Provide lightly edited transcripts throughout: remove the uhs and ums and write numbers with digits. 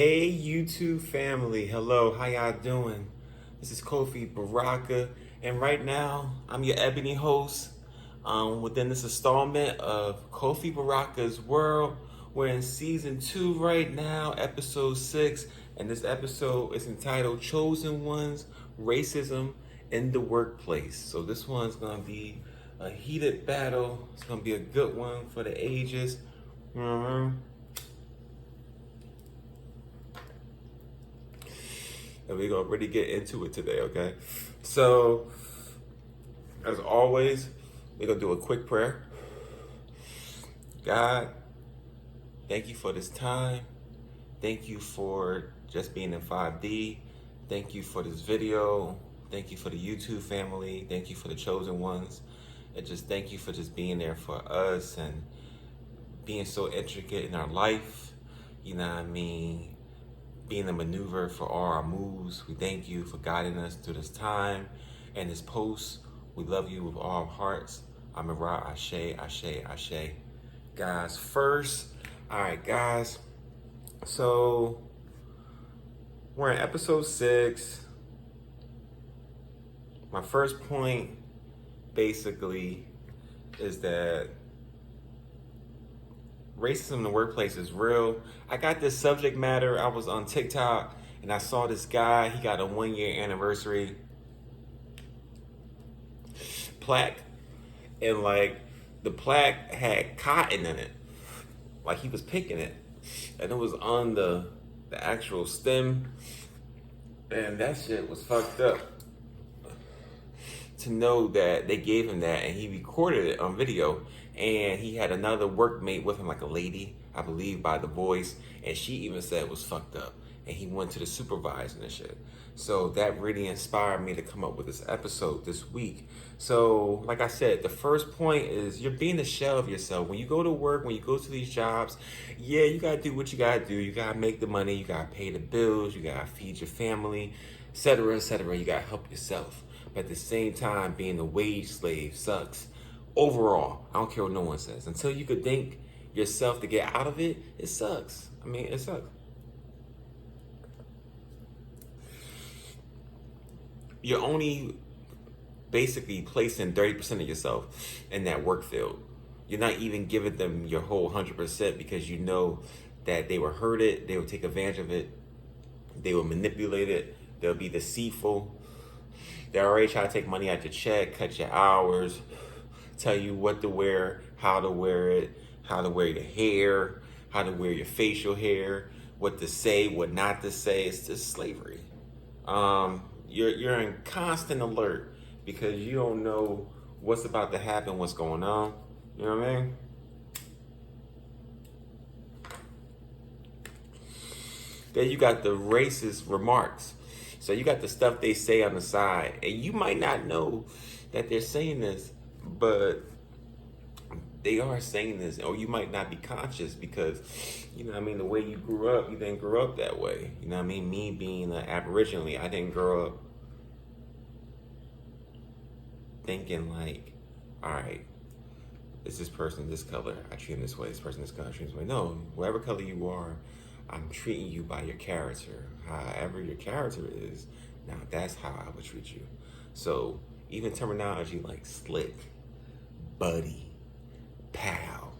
Hey YouTube family, hello, how y'all doing? This is Kofi Baraka, and right now I'm your ebony host within this installment of Kofi Baraka's World. We're in season 2 right now, episode 6, and this episode is entitled Chosen Ones, Racism in the Workplace. So this one's gonna be a heated battle. It's gonna be a good one for the ages. And we're gonna really get into it today, okay? So, as always, we're gonna do a quick prayer. God, thank you for this time. Thank you for just being in 5D. Thank you for this video. Thank you for the YouTube family. Thank you for the chosen ones. And just thank you for just being there for us and being so intricate in our life. You know what I mean? Being a maneuver for all our moves. We thank you for guiding us through this time and this post. We love you with all our hearts. Amirah, Ashe, Ashe, Ashe. Guys, first, all right, guys. So we're in episode 6. My first point basically is that racism in the workplace is real. I got this subject matter. I was on TikTok and I saw this guy. He got a 1-year anniversary plaque, and like the plaque had cotton in it, like he was picking it, and it was on the actual stem, and that shit was fucked up. To know that they gave him that and he recorded it on video, and he had another workmate with him, like a lady, I believe by the voice, and she even said it was fucked up, and he went to the supervisor and shit. So that really inspired me to come up with this episode this week. So like I said, the first point is you're being a shell of yourself. When you go to work, when you go to these jobs, yeah, you gotta do what you gotta do. You gotta make the money, you gotta pay the bills, you gotta feed your family, etc., etc. You gotta help yourself. But at the same time, being a wage slave sucks. Overall, I don't care what no one says. Until you could think yourself to get out of it, it sucks. I mean, it sucks. You're only basically placing 30% of yourself in that work field. You're not even giving them your whole 100% because you know that they will hurt it, they will take advantage of it, they will manipulate it, they'll be deceitful. They already try to take money out your check, cut your hours, tell you what to wear, how to wear it, how to wear your hair, how to wear your facial hair, what to say, what not to say. It's just slavery. You're in constant alert because you don't know what's about to happen, what's going on. You know what I mean? Then you got the racist remarks. So you got the stuff they say on the side, and you might not know that they're saying this, but they are saying this, or you might not be conscious because, you know what I mean, the way you grew up, you didn't grow up that way. You know what I mean? Me being aboriginally, I didn't grow up thinking like, all right, is this person this color, I treat him this way, this person this color, I treat him this way. No, whatever color you are, I'm treating you by your character. However your character is, now that's how I would treat you. So even terminology like slick, buddy, pal,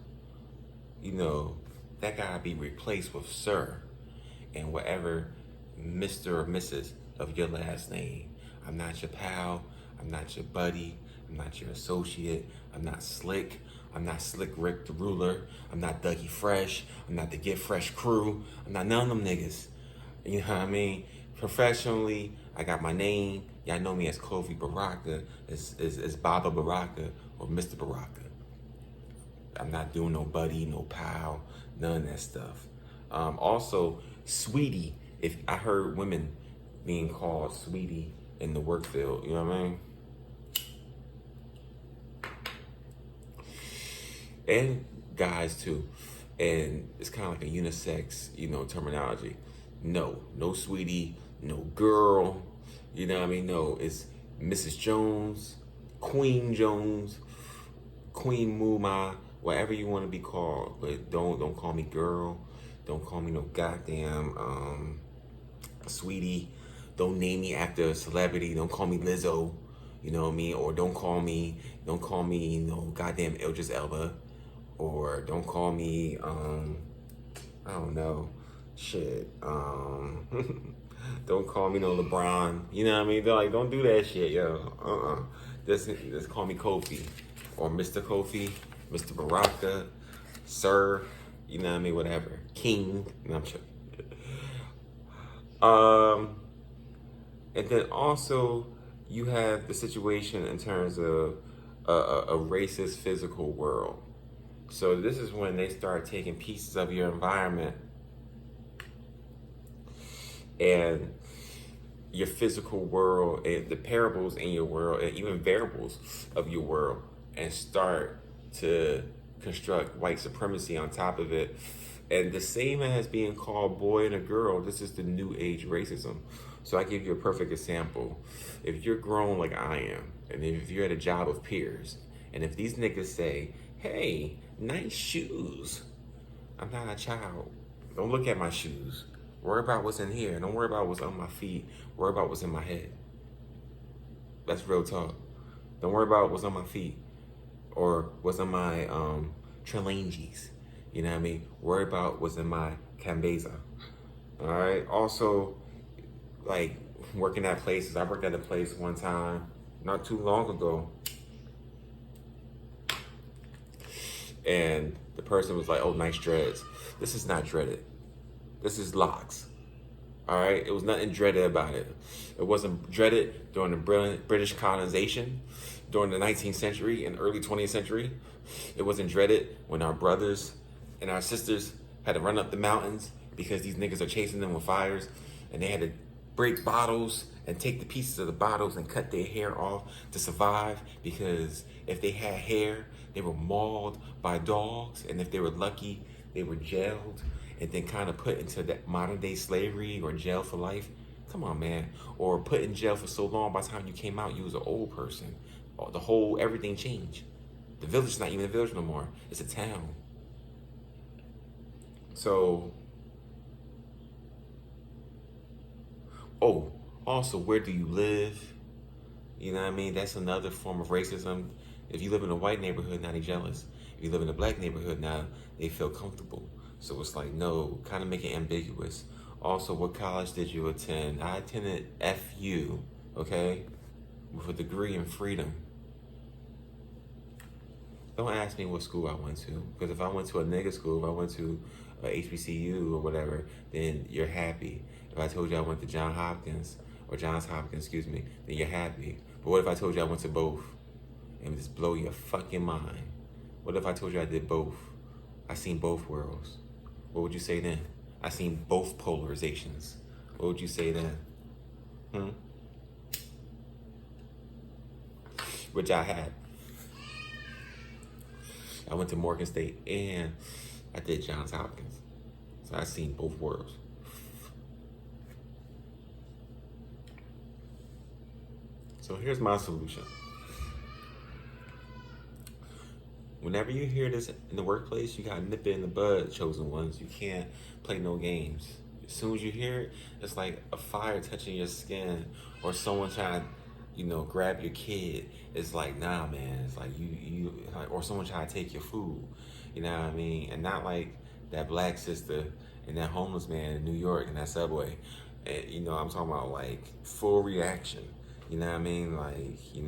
you know, that gotta be replaced with sir and whatever Mr. or Mrs. of your last name. I'm not your pal, I'm not your buddy, I'm not your associate, I'm not slick, I'm not Slick Rick the Ruler, I'm not Dougie Fresh, I'm not the Get Fresh crew, I'm not none of them niggas. You know what I mean? Professionally, I got my name. Y'all know me as Kofi Baraka, as Baba Baraka or Mr. Baraka. I'm not doing no buddy, no pal, none of that stuff. Also, sweetie, if I heard women being called sweetie in the work field, you know what I mean? And guys too. And it's kind of like a unisex, you know, terminology. No sweetie, no girl, you know what I mean? No, it's Mrs. Jones, Queen Muma, whatever you want to be called, but don't call me girl, Don't call me no goddamn sweetie. Don't name me after a celebrity. Don't call me Lizzo. You know what I mean? Or don't call me no goddamn Idris Elba. Or don't call me I don't know, shit. Don't call me no LeBron. You know what I mean? They're like, don't do that shit, yo. Just call me Kofi, or Mr. Kofi, Mr. Baraka, Sir. You know what I mean? Whatever. King. No, I'm joking. And then also you have the situation in terms of a racist physical world. So this is when they start taking pieces of your environment and your physical world and the parables in your world and even variables of your world and start to construct white supremacy on top of it. And the same as being called boy and a girl, this is the new age racism. So I give you a perfect example. If you're grown like I am, and if you're at a job of peers, and if these niggas say, hey, nice shoes, I'm not a child. Don't look at my shoes. Worry about what's in here. Don't worry about what's on my feet. Worry about what's in my head. That's real talk. Don't worry about what's on my feet or what's on my Trelangis. You know what I mean? Worry about what's in my Cambeza. All right. Also, like working at places. I worked at a place one time not too long ago. And the person was like, oh, nice dreads. This is not dreaded. This is locks. All right? It was nothing dreaded about it. It wasn't dreaded during the brilliant British colonization, during the 19th century and early 20th century. It wasn't dreaded when our brothers and our sisters had to run up the mountains because these niggas are chasing them with fires, and they had to break bottles and take the pieces of the bottles and cut their hair off to survive, because if they had hair, they were mauled by dogs, and if they were lucky, they were jailed and then kind of put into that modern day slavery or jail for life. Come on, man. Or put in jail for so long, by the time you came out, you was an old person. Everything changed. The village is not even a village no more. It's a town. So, also, where do you live? You know what I mean? That's another form of racism. If you live in a white neighborhood, now they jealous. If you live in a black neighborhood, now they feel comfortable. So it's like, no, kind of make it ambiguous. Also, what college did you attend? I attended FU, okay? With a degree in freedom. Don't ask me what school I went to, because if I went to a nigga school, if I went to a HBCU or whatever, then you're happy. If I told you I went to Johns Hopkins, then you're happy. But what if I told you I went to both? And just blow your fucking mind. What if I told you I did both? I seen both worlds. What would you say then? I seen both polarizations. What would you say then? Which I had. I went to Morgan State and I did Johns Hopkins. So I seen both worlds. So here's my solution. Whenever you hear this in the workplace, you gotta nip it in the bud, chosen ones. You can't play no games. As soon as you hear it, it's like a fire touching your skin, or someone trying to, grab your kid. It's like, nah, man. It's like or someone trying to take your food. You know what I mean? And not like that black sister and that homeless man in New York in that subway. And, I'm talking about like full reaction. You know what I mean? Like, you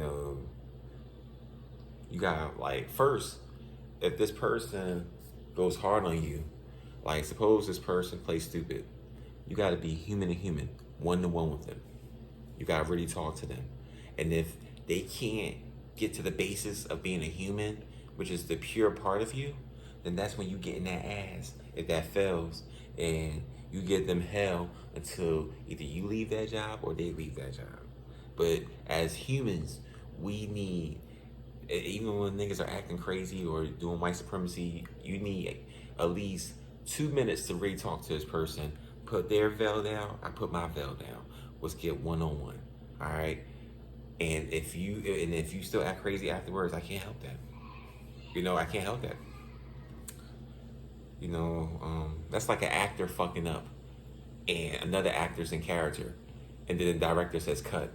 gotta, like, first, if this person goes hard on you, like, suppose this person plays stupid, you gotta be human to human, one-to-one with them. You gotta really talk to them. And if they can't get to the basis of being a human, which is the pure part of you, then that's when you get in that ass, if that fails, and you give them hell until either you leave that job or they leave that job. But as humans, we need, even when niggas are acting crazy or doing white supremacy, you need at least 2 minutes to really talk to this person. Put their veil down, I put my veil down. Let's get one-on-one, all right? And if you still act crazy afterwards, I can't help that. I can't help that. You know, that's like an actor fucking up and another actor's in character, and then the director says cut.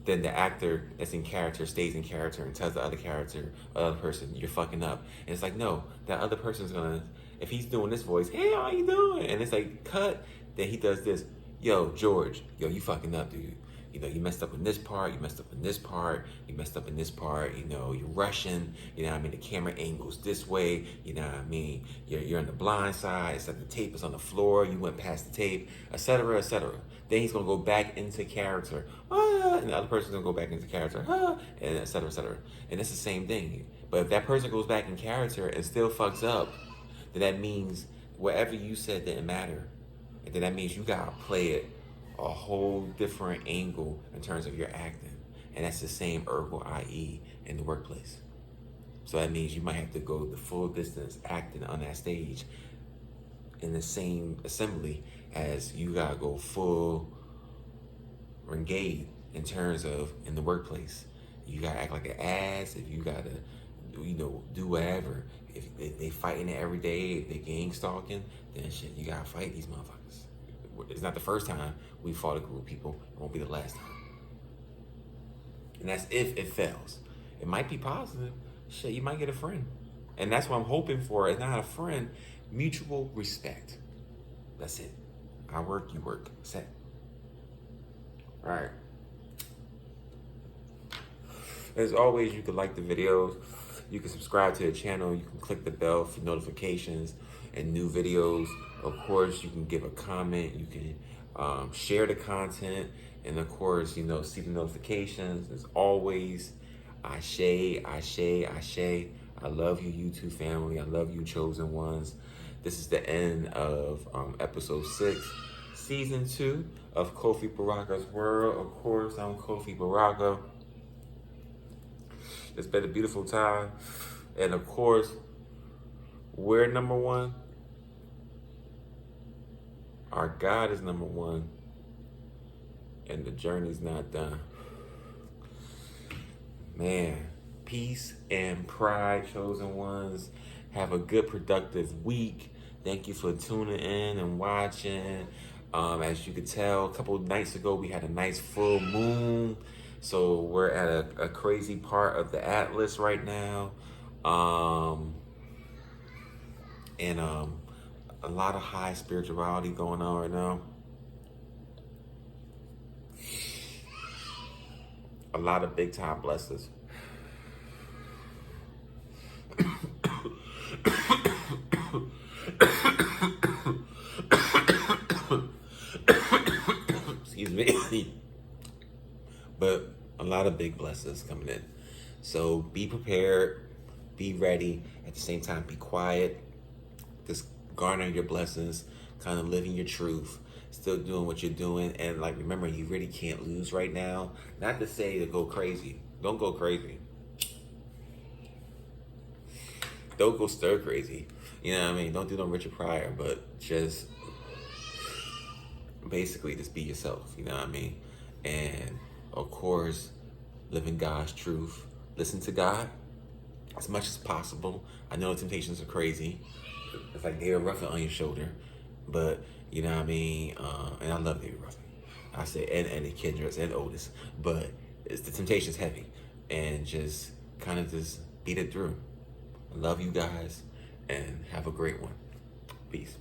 Then the actor that's in character stays in character and tells the other character, other person, you're fucking up. And it's like, no, that other person's gonna, if he's doing this voice, hey, how you doing? And it's like, cut. Then he does this, yo, George, yo, you fucking up, dude. You know, you messed up in this part, you messed up in this part, you messed up in this part, you know, you're rushing, you know what I mean? The camera angles this way, you know what I mean? You're on the blind side, it's like the tape is on the floor, you went past the tape, etc., etc. Then he's gonna go back into character, and the other person's gonna go back into character, and etc., etc. And it's the same thing. But if that person goes back in character and still fucks up, then that means whatever you said didn't matter. And then that means you gotta play it a whole different angle in terms of your acting. And that's the same ergo, i.e. in the workplace. So that means you might have to go the full distance acting on that stage in the same assembly as you gotta go full renegade in terms of in the workplace. You gotta act like an ass. If you gotta, you know, do whatever. If they fighting it every day, if they gang stalking, then shit, you gotta fight these motherfuckers. It's not the first time we fought a group of people. It won't be the last time. And that's if it fails. It might be positive. Shit, you might get a friend. And that's what I'm hoping for. It's not a friend. Mutual respect. That's it. I work, you work. Set. All right. As always, you can like the videos. You can subscribe to the channel. You can click the bell for notifications and new videos. Of course, you can give a comment. You can share the content. And of course, you know, see the notifications. As always, Ashe, Ashe, Ashe. I love you, YouTube family. I love you, chosen ones. This is the end of episode 6, season 2 of Kofi World. Of course, I'm Kofi Baraka. It's been a beautiful time. And of course, we're number one. Our God is number one. And the journey's not done. Man, peace and pride, chosen ones. Have a good, productive week. Thank you for tuning in and watching. As you could tell, a couple of nights ago, we had a nice full moon. So we're at a crazy part of the Atlas right now. And a lot of high spirituality going on right now. A lot of big time blessings. Excuse me. But a lot of big blessings coming in. So be prepared, be ready. At the same time, be quiet. Just garner your blessings, kind of living your truth, still doing what you're doing. And like, remember, you really can't lose right now. Not to say to go crazy. Don't go crazy. Don't go stir crazy. You know what I mean? Don't do no Richard Pryor, but just basically just be yourself. You know what I mean? And of course, living God's truth. Listen to God as much as possible. I know the temptations are crazy. It's like they're roughing on your shoulder, but you know what I mean? And I love David Ruffin. I say, and the Kendras and Otis, but it's the temptation's heavy, and just kind of just beat it through. I love you guys, and have a great one. Peace.